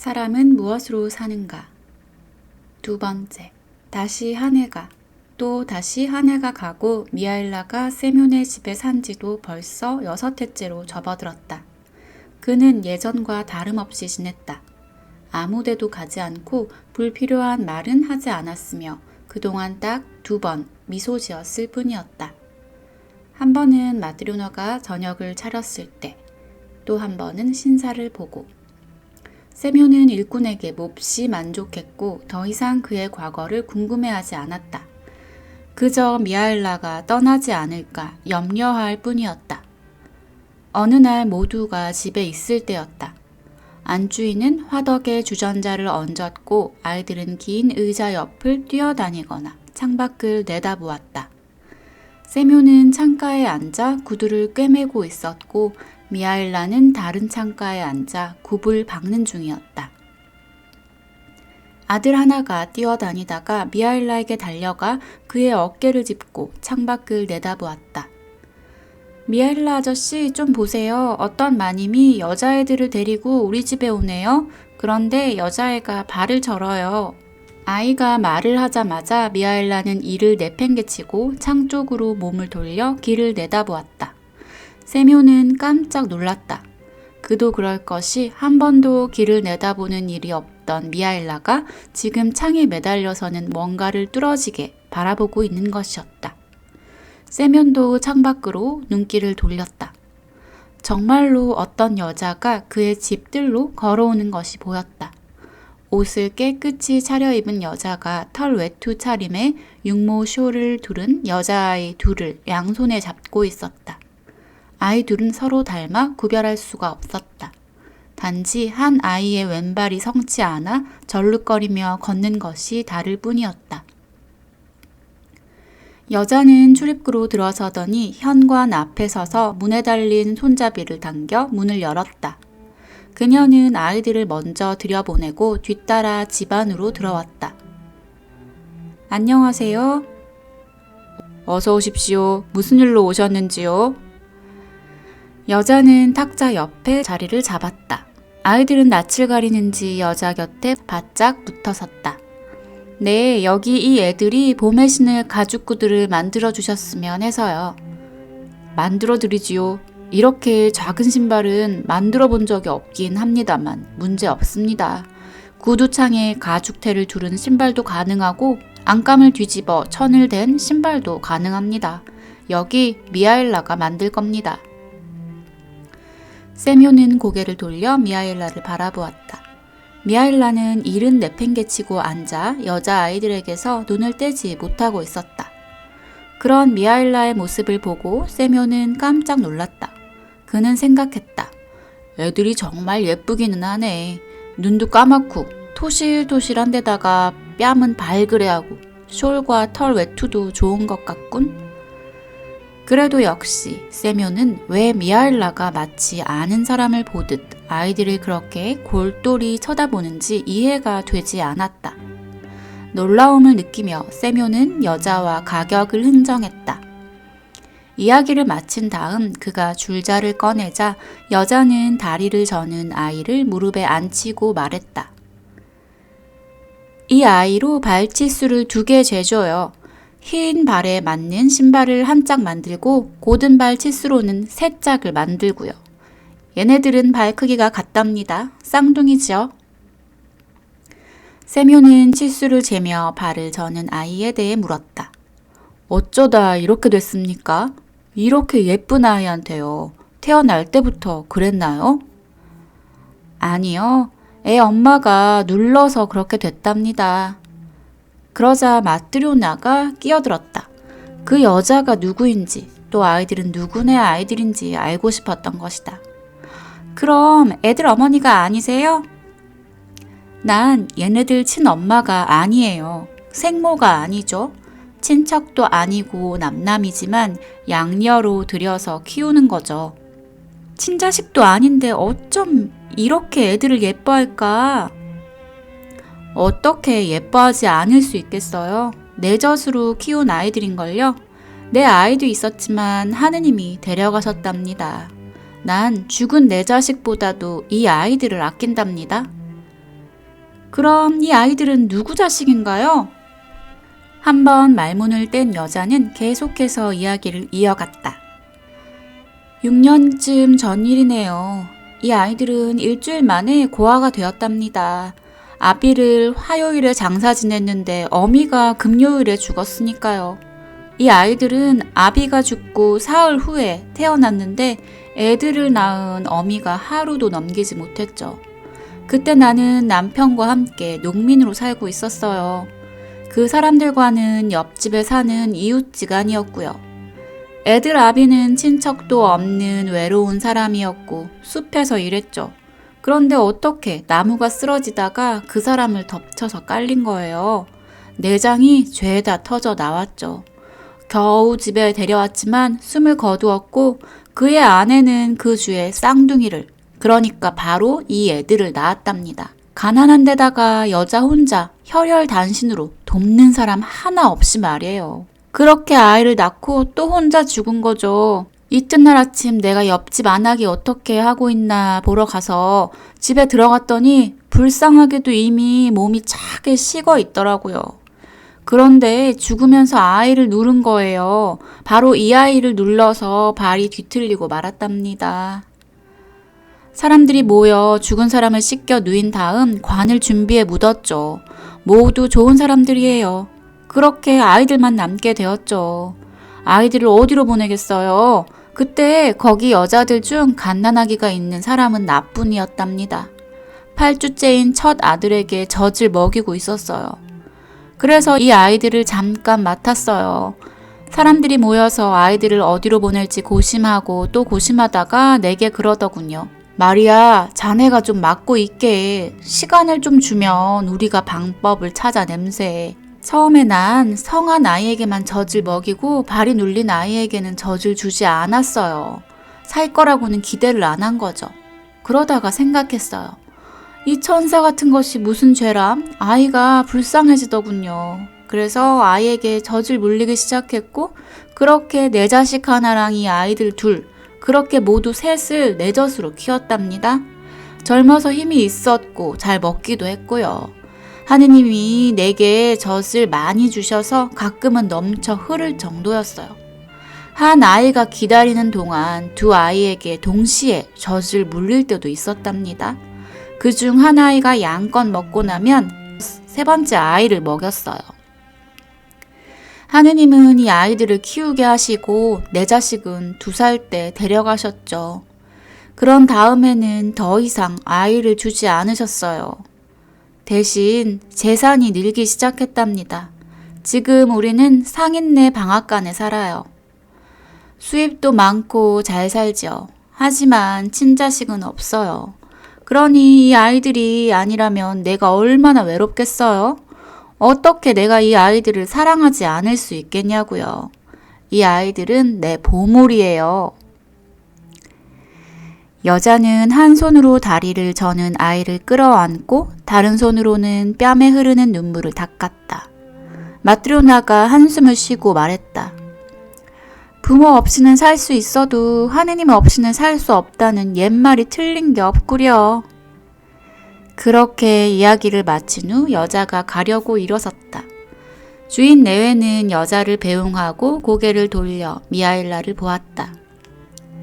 사람은 무엇으로 사는가? 두 번째, 다시 한 해가, 또 다시 한 해가 가고 미하일라가 세뮌의 집에 산 지도 벌써 6해째로 접어들었다. 그는 예전과 다름없이 지냈다. 아무데도 가지 않고 불필요한 말은 하지 않았으며 그동안 딱 2번 미소 지었을 뿐이었다. 한 번은 마트료나가 저녁을 차렸을 때, 또 한 번은 신사를 보고. 세뮌은 일꾼에게 몹시 만족했고 더 이상 그의 과거를 궁금해하지 않았다. 그저 미하일라가 떠나지 않을까 염려할 뿐이었다. 어느 날 모두가 집에 있을 때였다. 안주인은 화덕에 주전자를 얹었고 아이들은 긴 의자 옆을 뛰어다니거나 창밖을 내다보았다. 세뮌은 창가에 앉아 구두를 꿰매고 있었고 미하일라는 다른 창가에 앉아 굽을 박는 중이었다. 아들 하나가 뛰어다니다가 미하일라에게 달려가 그의 어깨를 짚고 창밖을 내다보았다. 미하일라 아저씨 좀 보세요. 어떤 마님이 여자애들을 데리고 우리 집에 오네요. 그런데 여자애가 발을 절어요. 아이가 말을 하자마자 미하일라는 이를 내팽개치고 창 쪽으로 몸을 돌려 길을 내다보았다. 세뮌은 깜짝 놀랐다. 그도 그럴 것이 한 번도 길을 내다보는 일이 없던 미하일라가 지금 창에 매달려서는 뭔가를 뚫어지게 바라보고 있는 것이었다. 세뮌도 창밖으로 눈길을 돌렸다. 정말로 어떤 여자가 그의 집들로 걸어오는 것이 보였다. 옷을 깨끗이 차려입은 여자가 털 외투 차림에 육모 쇼를 두른 여자아이 둘을 양손에 잡고 있었다. 아이 둘은 서로 닮아 구별할 수가 없었다. 단지 한 아이의 왼발이 성치 않아 절룩거리며 걷는 것이 다를 뿐이었다. 여자는 출입구로 들어서더니 현관 앞에 서서 문에 달린 손잡이를 당겨 문을 열었다. 그녀는 아이들을 먼저 들여보내고 뒤따라 집 안으로 들어왔다. 안녕하세요. 어서 오십시오. 무슨 일로 오셨는지요? 여자는 탁자 옆에 자리를 잡았다. 아이들은 낯을 가리는지 여자 곁에 바짝 붙어섰다. 네, 여기 이 애들이 봄에 신을 가죽구두를 만들어주셨으면 해서요. 만들어드리지요. 이렇게 작은 신발은 만들어 본 적이 없긴 합니다만 문제 없습니다. 구두창에 가죽테를 두른 신발도 가능하고 안감을 뒤집어 천을 댄 신발도 가능합니다. 여기 미하일라가 만들 겁니다. 세뮌은 고개를 돌려 미하일라를 바라보았다. 미하일라는 이른 내팽개치고 앉아 여자아이들에게서 눈을 떼지 못하고 있었다. 그런 미하일라의 모습을 보고 세뮌은 깜짝 놀랐다. 그는 생각했다. 애들이 정말 예쁘기는 하네. 눈도 까맣고 토실토실한 데다가 뺨은 발그레하고 숄과 털 외투도 좋은 것 같군. 그래도 역시 세뮌은 왜 미하일라가 마치 아는 사람을 보듯 아이들을 그렇게 골똘히 쳐다보는지 이해가 되지 않았다. 놀라움을 느끼며 세뮌은 여자와 가격을 흥정했다. 이야기를 마친 다음 그가 줄자를 꺼내자 여자는 다리를 저는 아이를 무릎에 앉히고 말했다. 이 아이로 발치수를 2개 재줘요. 흰 발에 맞는 신발을 한 짝 만들고 곧은 발 치수로는 3짝을 만들고요. 얘네들은 발 크기가 같답니다. 쌍둥이죠. 세뮌은 치수를 재며 발을 저는 아이에 대해 물었다. 어쩌다 이렇게 됐습니까? 이렇게 예쁜 아이한테요. 태어날 때부터 그랬나요? 아니요. 애 엄마가 눌러서 그렇게 됐답니다. 그러자 마트료나가 끼어들었다. 그 여자가 누구인지 또 아이들은 누구네 아이들인지 알고 싶었던 것이다. 그럼 애들 어머니가 아니세요? 난 얘네들 친엄마가 아니에요. 생모가 아니죠. 친척도 아니고 남남이지만 양녀로 들여서 키우는 거죠. 친자식도 아닌데 어쩜 이렇게 애들을 예뻐할까? 어떻게 예뻐하지 않을 수 있겠어요? 내 젖으로 키운 아이들인걸요? 내 아이도 있었지만 하느님이 데려가셨답니다. 난 죽은 내 자식보다도 이 아이들을 아낀답니다. 그럼 이 아이들은 누구 자식인가요? 한번 말문을 뗀 여자는 계속해서 이야기를 이어갔다. 6년쯤 전 일이네요. 이 아이들은 일주일 만에 고아가 되었답니다. 아비를 화요일에 장사 지냈는데 어미가 금요일에 죽었으니까요. 이 아이들은 아비가 죽고 사흘 후에 태어났는데 애들을 낳은 어미가 하루도 넘기지 못했죠. 그때 나는 남편과 함께 농민으로 살고 있었어요. 그 사람들과는 옆집에 사는 이웃지간이었고요. 애들 아비는 친척도 없는 외로운 사람이었고 숲에서 일했죠. 그런데 어떻게 나무가 쓰러지다가 그 사람을 덮쳐서 깔린 거예요. 내장이 죄다 터져 나왔죠. 겨우 집에 데려왔지만 숨을 거두었고 그의 아내는 그 주에 쌍둥이를, 그러니까 바로 이 애들을 낳았답니다. 가난한 데다가 여자 혼자 혈혈단신으로 돕는 사람 하나 없이 말이에요. 그렇게 아이를 낳고 또 혼자 죽은 거죠. 이튿날 아침 내가 옆집 안악이 어떻게 하고 있나 보러 가서 집에 들어갔더니 불쌍하게도 이미 몸이 차게 식어 있더라고요. 그런데 죽으면서 아이를 누른 거예요. 바로 이 아이를 눌러서 발이 뒤틀리고 말았답니다. 사람들이 모여 죽은 사람을 씻겨 누인 다음 관을 준비해 묻었죠. 모두 좋은 사람들이에요. 그렇게 아이들만 남게 되었죠. 아이들을 어디로 보내겠어요? 그때 거기 여자들 중 갓난아기가 있는 사람은 나뿐이었답니다. 8주째인 첫 아들에게 젖을 먹이고 있었어요. 그래서 이 아이들을 잠깐 맡았어요. 사람들이 모여서 아이들을 어디로 보낼지 고심하고 또 고심하다가 내게 그러더군요. 마리아, 자네가 좀 맡고 있게. 시간을 좀 주면 우리가 방법을 찾아냄세. 처음에 난 성한 아이에게만 젖을 먹이고 발이 눌린 아이에게는 젖을 주지 않았어요. 살 거라고는 기대를 안 한 거죠. 그러다가 생각했어요. 이 천사 같은 것이 무슨 죄람? 아이가 불쌍해지더군요. 그래서 아이에게 젖을 물리기 시작했고 그렇게 내 자식 하나랑 이 아이들 둘, 그렇게 모두 셋을 내 젖으로 키웠답니다. 젊어서 힘이 있었고 잘 먹기도 했고요. 하느님이 내게 젖을 많이 주셔서 가끔은 넘쳐 흐를 정도였어요. 한 아이가 기다리는 동안 두 아이에게 동시에 젖을 물릴 때도 있었답니다. 그중 한 아이가 양껏 먹고 나면 세 번째 아이를 먹였어요. 하느님은 이 아이들을 키우게 하시고 내 자식은 2살 때 데려가셨죠. 그런 다음에는 더 이상 아이를 주지 않으셨어요. 대신 재산이 늘기 시작했답니다. 지금 우리는 상인네 방앗간에 살아요. 수입도 많고 잘 살죠. 하지만 친자식은 없어요. 그러니 이 아이들이 아니라면 내가 얼마나 외롭겠어요? 어떻게 내가 이 아이들을 사랑하지 않을 수 있겠냐고요. 이 아이들은 내 보물이에요. 여자는 한 손으로 다리를 저는 아이를 끌어안고 다른 손으로는 뺨에 흐르는 눈물을 닦았다. 마트로나가 한숨을 쉬고 말했다. 부모 없이는 살 수 있어도 하느님 없이는 살 수 없다는 옛말이 틀린 게 없구려. 그렇게 이야기를 마친 후 여자가 가려고 일어섰다. 주인 내외는 여자를 배웅하고 고개를 돌려 미하일라를 보았다.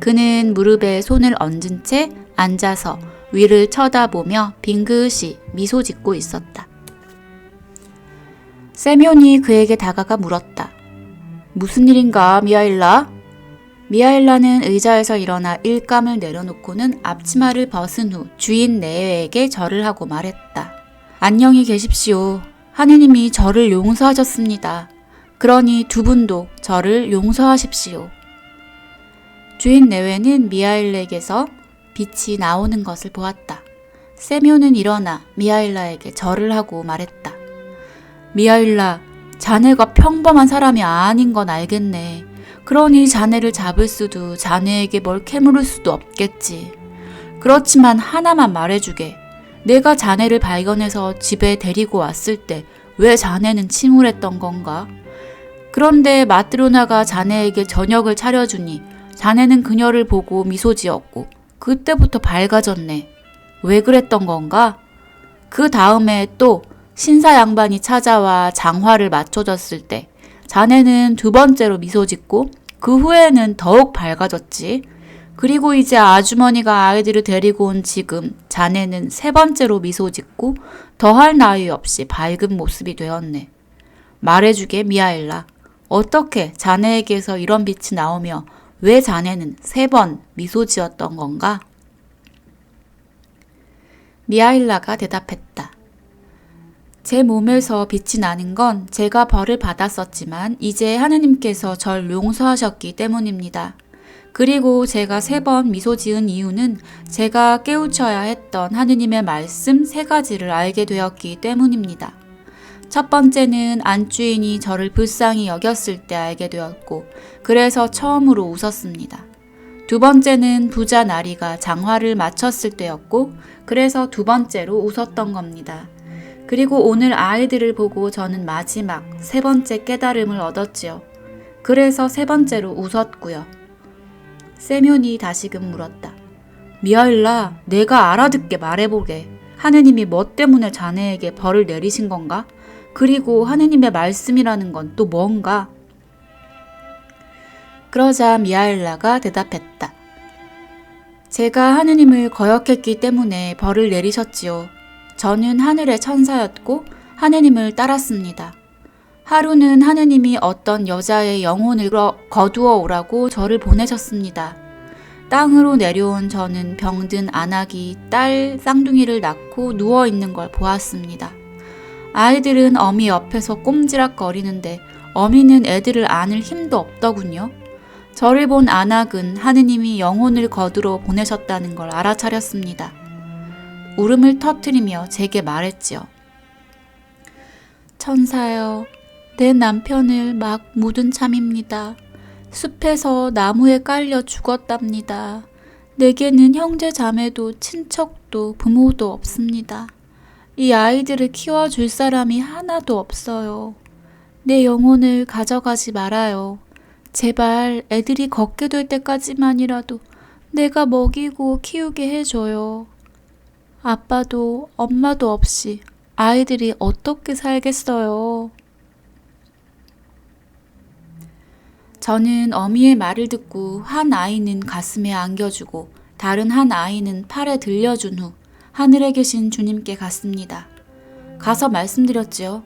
그는 무릎에 손을 얹은 채 앉아서 위를 쳐다보며 빙긋이 미소 짓고 있었다. 세면이 그에게 다가가 물었다. 무슨 일인가, 미하일라? 미하일라는 의자에서 일어나 일감을 내려놓고는 앞치마를 벗은 후 주인 내외에게 절을 하고 말했다. 안녕히 계십시오. 하느님이 저를 용서하셨습니다. 그러니 두 분도 저를 용서하십시오. 주인 내외는 미하일라에게서 빛이 나오는 것을 보았다. 세묘는 일어나 미하일라에게 절을 하고 말했다. 미하일라, 자네가 평범한 사람이 아닌 건 알겠네. 그러니 자네를 잡을 수도 자네에게 뭘 캐물을 수도 없겠지. 그렇지만 하나만 말해주게. 내가 자네를 발견해서 집에 데리고 왔을 때 왜 자네는 침울했던 건가? 그런데 마트로나가 자네에게 저녁을 차려주니 자네는 그녀를 보고 미소 지었고 그때부터 밝아졌네. 왜 그랬던 건가? 그 다음에 또 신사 양반이 찾아와 장화를 맞춰줬을 때 자네는 두 번째로 미소 짓고 그 후에는 더욱 밝아졌지. 그리고 이제 아주머니가 아이들을 데리고 온 지금 자네는 세 번째로 미소 짓고 더할 나위 없이 밝은 모습이 되었네. 말해주게 미하일라. 어떻게 자네에게서 이런 빛이 나오며 왜 자네는 세 번 미소 지었던 건가? 미하일라가 대답했다. 제 몸에서 빛이 나는 건 제가 벌을 받았었지만 이제 하느님께서 절 용서하셨기 때문입니다. 그리고 제가 세 번 미소 지은 이유는 제가 깨우쳐야 했던 하느님의 말씀 세 가지를 알게 되었기 때문입니다. 첫 번째는 안주인이 저를 불쌍히 여겼을 때 알게 되었고 그래서 처음으로 웃었습니다. 두 번째는 부자 나리가 장화를 맞췄을 때였고 그래서 두 번째로 웃었던 겁니다. 그리고 오늘 아이들을 보고 저는 마지막 세 번째 깨달음을 얻었지요. 그래서 세 번째로 웃었고요. 세면이 다시금 물었다. 미하일라, 내가 알아듣게 말해보게. 하느님이 뭐 때문에 자네에게 벌을 내리신 건가? 그리고 하느님의 말씀이라는 건 또 뭔가? 그러자 미하일라가 대답했다. 제가 하느님을 거역했기 때문에 벌을 내리셨지요. 저는 하늘의 천사였고 하느님을 따랐습니다. 하루는 하느님이 어떤 여자의 영혼을 거두어 오라고 저를 보내셨습니다. 땅으로 내려온 저는 병든 아낙이 딸 쌍둥이를 낳고 누워있는 걸 보았습니다. 아이들은 어미 옆에서 꼼지락거리는데 어미는 애들을 안을 힘도 없더군요. 저를 본 아낙은 하느님이 영혼을 거두러 보내셨다는 걸 알아차렸습니다. 울음을 터뜨리며 제게 말했지요. 천사여, 내 남편을 막 묻은 참입니다. 숲에서 나무에 깔려 죽었답니다. 내게는 형제 자매도 친척도 부모도 없습니다. 이 아이들을 키워줄 사람이 하나도 없어요. 내 영혼을 가져가지 말아요. 제발 애들이 걷게 될 때까지만이라도 내가 먹이고 키우게 해줘요. 아빠도 엄마도 없이 아이들이 어떻게 살겠어요? 저는 어미의 말을 듣고 한 아이는 가슴에 안겨주고 다른 한 아이는 팔에 들려준 후 하늘에 계신 주님께 갔습니다. 가서 말씀드렸지요.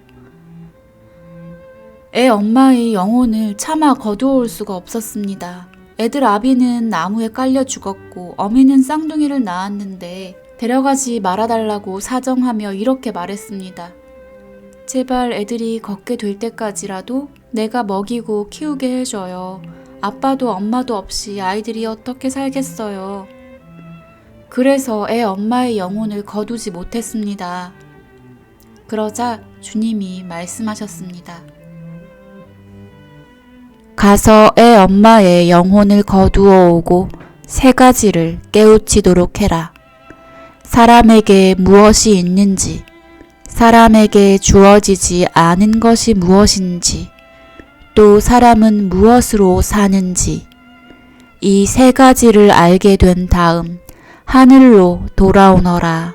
애 엄마의 영혼을 차마 거두어올 수가 없었습니다. 애들 아비는 나무에 깔려 죽었고 어미는 쌍둥이를 낳았는데 데려가지 말아달라고 사정하며 이렇게 말했습니다. 제발 애들이 걷게 될 때까지라도 내가 먹이고 키우게 해줘요. 아빠도 엄마도 없이 아이들이 어떻게 살겠어요. 그래서 애 엄마의 영혼을 거두지 못했습니다. 그러자 주님이 말씀하셨습니다. 가서 애 엄마의 영혼을 거두어 오고 세 가지를 깨우치도록 해라. 사람에게 무엇이 있는지, 사람에게 주어지지 않은 것이 무엇인지, 또 사람은 무엇으로 사는지, 이 세 가지를 알게 된 다음 하늘로 돌아오너라.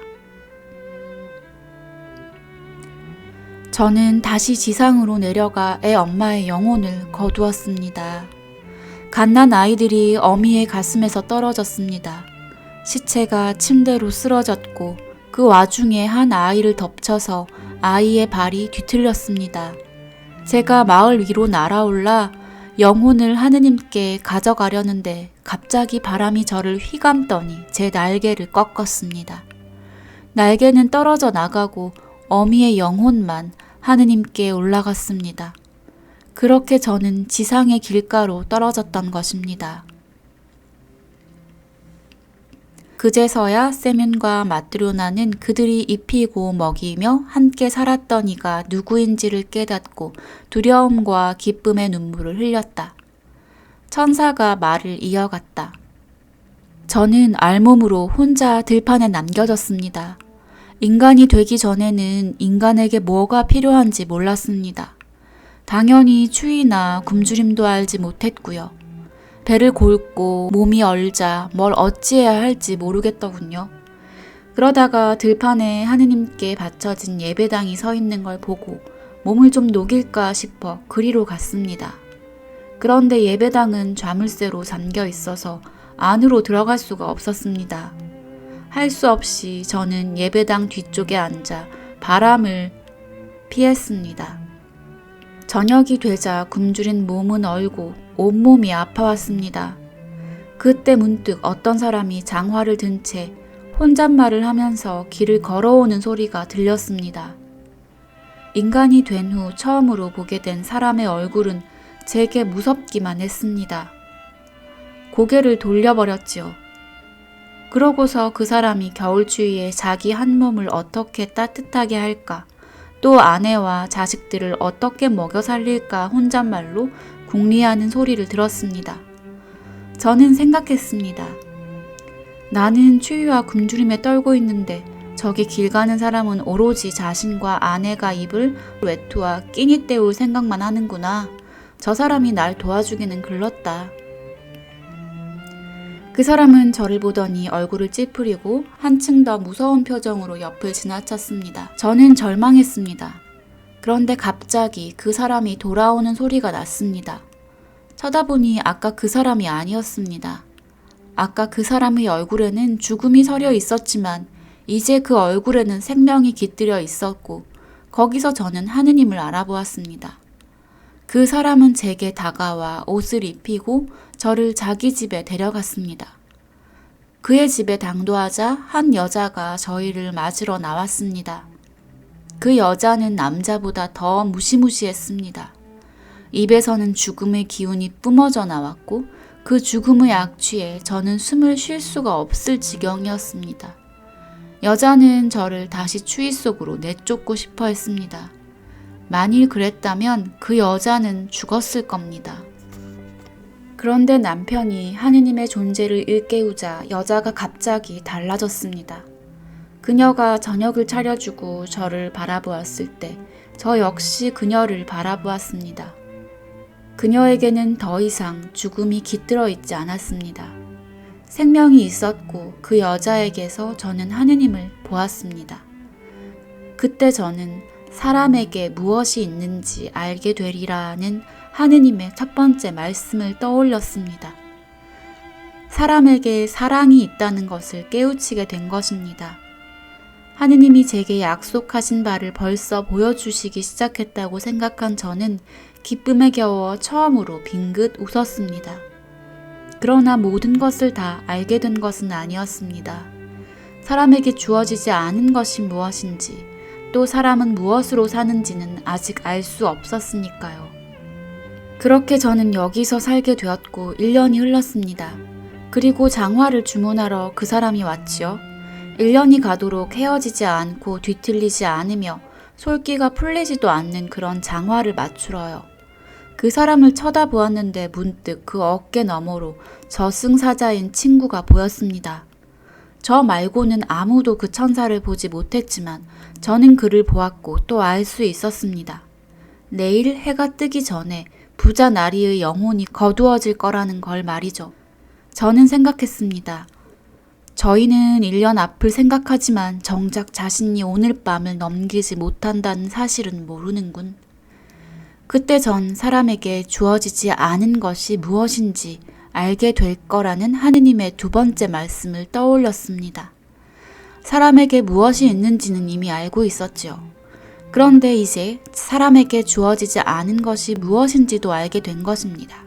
저는 다시 지상으로 내려가 애 엄마의 영혼을 거두었습니다. 갓난 아이들이 어미의 가슴에서 떨어졌습니다. 시체가 침대로 쓰러졌고 그 와중에 한 아이를 덮쳐서 아이의 발이 뒤틀렸습니다. 제가 마을 위로 날아올라 영혼을 하느님께 가져가려는데 갑자기 바람이 저를 휘감더니 제 날개를 꺾었습니다. 날개는 떨어져 나가고 어미의 영혼만 하느님께 올라갔습니다. 그렇게 저는 지상의 길가로 떨어졌던 것입니다. 그제서야 세면과 마트료나는 그들이 입히고 먹이며 함께 살았던 이가 누구인지를 깨닫고 두려움과 기쁨의 눈물을 흘렸다. 천사가 말을 이어갔다. 저는 알몸으로 혼자 들판에 남겨졌습니다. 인간이 되기 전에는 인간에게 뭐가 필요한지 몰랐습니다. 당연히 추위나 굶주림도 알지 못했고요. 배를 곪고 몸이 얼자 뭘 어찌해야 할지 모르겠더군요. 그러다가 들판에 하느님께 바쳐진 예배당이 서 있는 걸 보고 몸을 좀 녹일까 싶어 그리로 갔습니다. 그런데 예배당은 좌물쇠로 잠겨 있어서 안으로 들어갈 수가 없었습니다. 할 수 없이 저는 예배당 뒤쪽에 앉아 바람을 피했습니다. 저녁이 되자 굶주린 몸은 얼고 온몸이 아파왔습니다. 그때 문득 어떤 사람이 장화를 든 채 혼잣말을 하면서 길을 걸어오는 소리가 들렸습니다. 인간이 된 후 처음으로 보게 된 사람의 얼굴은 제게 무섭기만 했습니다. 고개를 돌려버렸지요. 그러고서 그 사람이 겨울추위에 자기 한 몸을 어떻게 따뜻하게 할까, 또 아내와 자식들을 어떻게 먹여 살릴까 혼잣말로 궁리하는 소리를 들었습니다. 저는 생각했습니다. 나는 추위와 굶주림에 떨고 있는데 저기 길 가는 사람은 오로지 자신과 아내가 입을 외투와 끼니 때울 생각만 하는구나. 저 사람이 날 도와주기는 글렀다. 그 사람은 저를 보더니 얼굴을 찌푸리고 한층 더 무서운 표정으로 옆을 지나쳤습니다. 저는 절망했습니다. 그런데 갑자기 그 사람이 돌아오는 소리가 났습니다. 쳐다보니 아까 그 사람이 아니었습니다. 아까 그 사람의 얼굴에는 죽음이 서려 있었지만 이제 그 얼굴에는 생명이 깃들여 있었고 거기서 저는 하느님을 알아보았습니다. 그 사람은 제게 다가와 옷을 입히고 저를 자기 집에 데려갔습니다. 그의 집에 당도하자 한 여자가 저희를 맞으러 나왔습니다. 그 여자는 남자보다 더 무시무시했습니다. 입에서는 죽음의 기운이 뿜어져 나왔고 그 죽음의 악취에 저는 숨을 쉴 수가 없을 지경이었습니다. 여자는 저를 다시 추위 속으로 내쫓고 싶어 했습니다. 만일 그랬다면 그 여자는 죽었을 겁니다. 그런데 남편이 하느님의 존재를 일깨우자 여자가 갑자기 달라졌습니다. 그녀가 저녁을 차려주고 저를 바라보았을 때 저 역시 그녀를 바라보았습니다. 그녀에게는 더 이상 죽음이 깃들어 있지 않았습니다. 생명이 있었고 그 여자에게서 저는 하느님을 보았습니다. 그때 저는 사람에게 무엇이 있는지 알게 되리라는 하느님의 첫 번째 말씀을 떠올렸습니다. 사람에게 사랑이 있다는 것을 깨우치게 된 것입니다. 하느님이 제게 약속하신 바를 벌써 보여주시기 시작했다고 생각한 저는 기쁨에 겨워 처음으로 빙긋 웃었습니다. 그러나 모든 것을 다 알게 된 것은 아니었습니다. 사람에게 주어지지 않은 것이 무엇인지, 또 사람은 무엇으로 사는지는 아직 알 수 없었으니까요. 그렇게 저는 여기서 살게 되었고 1년이 흘렀습니다. 그리고 장화를 주문하러 그 사람이 왔지요. 1년이 가도록 헤어지지 않고 뒤틀리지 않으며 솔기가 풀리지도 않는 그런 장화를 맞추러요. 그 사람을 쳐다보았는데 문득 그 어깨 너머로 저승사자인 친구가 보였습니다. 저 말고는 아무도 그 천사를 보지 못했지만 저는 그를 보았고 또 알 수 있었습니다. 내일 해가 뜨기 전에 부자 나리의 영혼이 거두어질 거라는 걸 말이죠. 저는 생각했습니다. 저희는 1년 앞을 생각하지만 정작 자신이 오늘 밤을 넘기지 못한다는 사실은 모르는군. 그때 전 사람에게 주어지지 않은 것이 무엇인지 알게 될 거라는 하느님의 두 번째 말씀을 떠올렸습니다. 사람에게 무엇이 있는지는 이미 알고 있었지요. 그런데 이제 사람에게 주어지지 않은 것이 무엇인지도 알게 된 것입니다.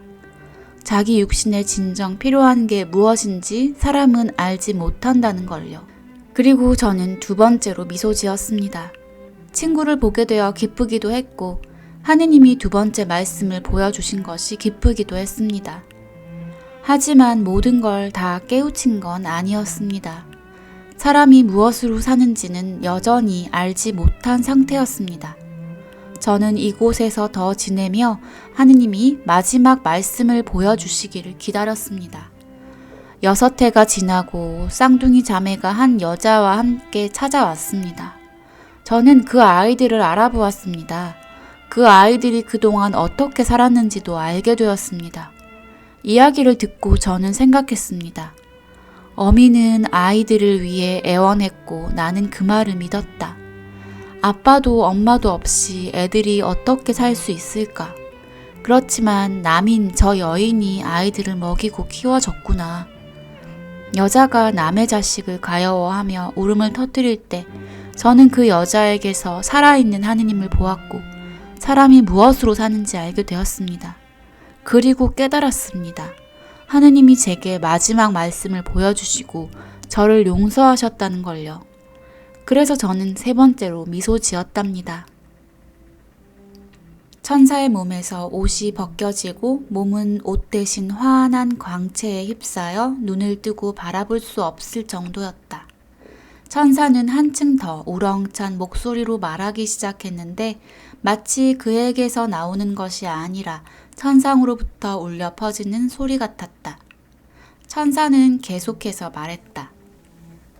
자기 육신에 진정 필요한 게 무엇인지 사람은 알지 못한다는 걸요. 그리고 저는 두 번째로 미소 지었습니다. 친구를 보게 되어 기쁘기도 했고 하느님이 두 번째 말씀을 보여주신 것이 기쁘기도 했습니다. 하지만 모든 걸 다 깨우친 건 아니었습니다. 사람이 무엇으로 사는지는 여전히 알지 못한 상태였습니다. 저는 이곳에서 더 지내며 하느님이 마지막 말씀을 보여주시기를 기다렸습니다. 6해가 지나고 쌍둥이 자매가 한 여자와 함께 찾아왔습니다. 저는 그 아이들을 알아보았습니다. 그 아이들이 그동안 어떻게 살았는지도 알게 되었습니다. 이야기를 듣고 저는 생각했습니다. 어미는 아이들을 위해 애원했고 나는 그 말을 믿었다. 아빠도 엄마도 없이 애들이 어떻게 살 수 있을까? 그렇지만 남인 저 여인이 아이들을 먹이고 키워줬구나. 여자가 남의 자식을 가여워하며 울음을 터뜨릴 때 저는 그 여자에게서 살아있는 하느님을 보았고 사람이 무엇으로 사는지 알게 되었습니다. 그리고 깨달았습니다. 하느님이 제게 마지막 말씀을 보여주시고 저를 용서하셨다는 걸요. 그래서 저는 세 번째로 미소 지었답니다. 천사의 몸에서 옷이 벗겨지고 몸은 옷 대신 환한 광채에 휩싸여 눈을 뜨고 바라볼 수 없을 정도였다. 천사는 한층 더 우렁찬 목소리로 말하기 시작했는데 마치 그에게서 나오는 것이 아니라 천상으로부터 울려 퍼지는 소리 같았다. 천사는 계속해서 말했다.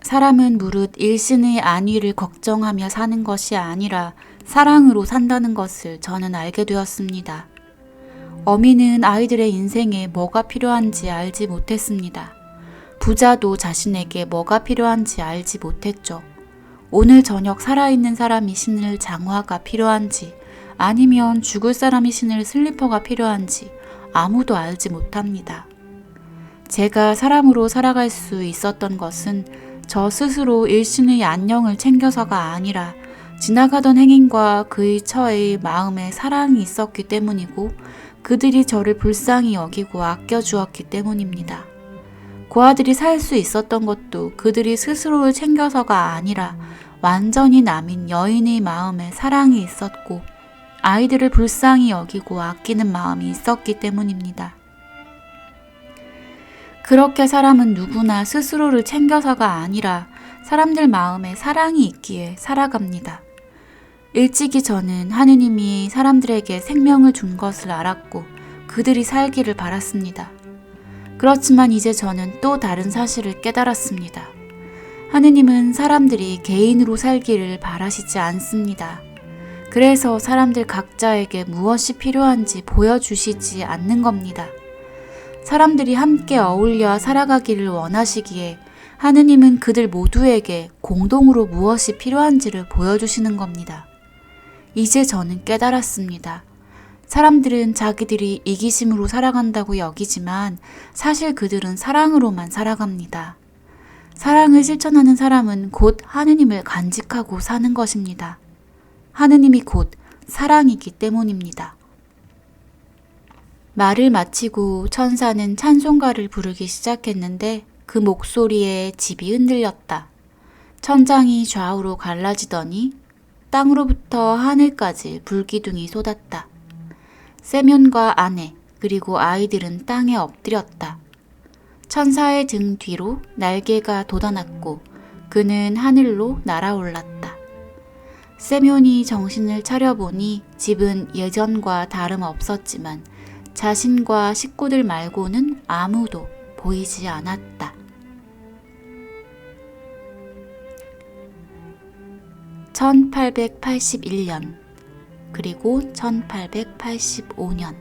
사람은 무릇 일신의 안위를 걱정하며 사는 것이 아니라 사랑으로 산다는 것을 저는 알게 되었습니다. 어미는 아이들의 인생에 뭐가 필요한지 알지 못했습니다. 부자도 자신에게 뭐가 필요한지 알지 못했죠. 오늘 저녁 살아있는 사람이 신을 장화가 필요한지 아니면 죽을 사람이 신을 슬리퍼가 필요한지 아무도 알지 못합니다. 제가 사람으로 살아갈 수 있었던 것은 저 스스로 일신의 안녕을 챙겨서가 아니라 지나가던 행인과 그의 처의 마음에 사랑이 있었기 때문이고 그들이 저를 불쌍히 여기고 아껴주었기 때문입니다. 고아들이 살 수 있었던 것도 그들이 스스로를 챙겨서가 아니라 완전히 남인 여인의 마음에 사랑이 있었고 아이들을 불쌍히 여기고 아끼는 마음이 있었기 때문입니다. 그렇게 사람은 누구나 스스로를 챙겨서가 아니라 사람들 마음에 사랑이 있기에 살아갑니다. 일찍이 저는 하느님이 사람들에게 생명을 준 것을 알았고 그들이 살기를 바랐습니다. 그렇지만 이제 저는 또 다른 사실을 깨달았습니다. 하느님은 사람들이 개인으로 살기를 바라시지 않습니다. 그래서 사람들 각자에게 무엇이 필요한지 보여주시지 않는 겁니다. 사람들이 함께 어울려 살아가기를 원하시기에 하느님은 그들 모두에게 공동으로 무엇이 필요한지를 보여주시는 겁니다. 이제 저는 깨달았습니다. 사람들은 자기들이 이기심으로 살아간다고 여기지만 사실 그들은 사랑으로만 살아갑니다. 사랑을 실천하는 사람은 곧 하느님을 간직하고 사는 것입니다. 하느님이 곧 사랑이기 때문입니다. 말을 마치고 천사는 찬송가를 부르기 시작했는데 그 목소리에 집이 흔들렸다. 천장이 좌우로 갈라지더니 땅으로부터 하늘까지 불기둥이 쏟았다. 세면과 아내 그리고 아이들은 땅에 엎드렸다. 천사의 등 뒤로 날개가 돋아났고 그는 하늘로 날아올랐다. 세면이 정신을 차려보니 집은 예전과 다름없었지만 자신과 식구들 말고는 아무도 보이지 않았다. 1881년 그리고 1885년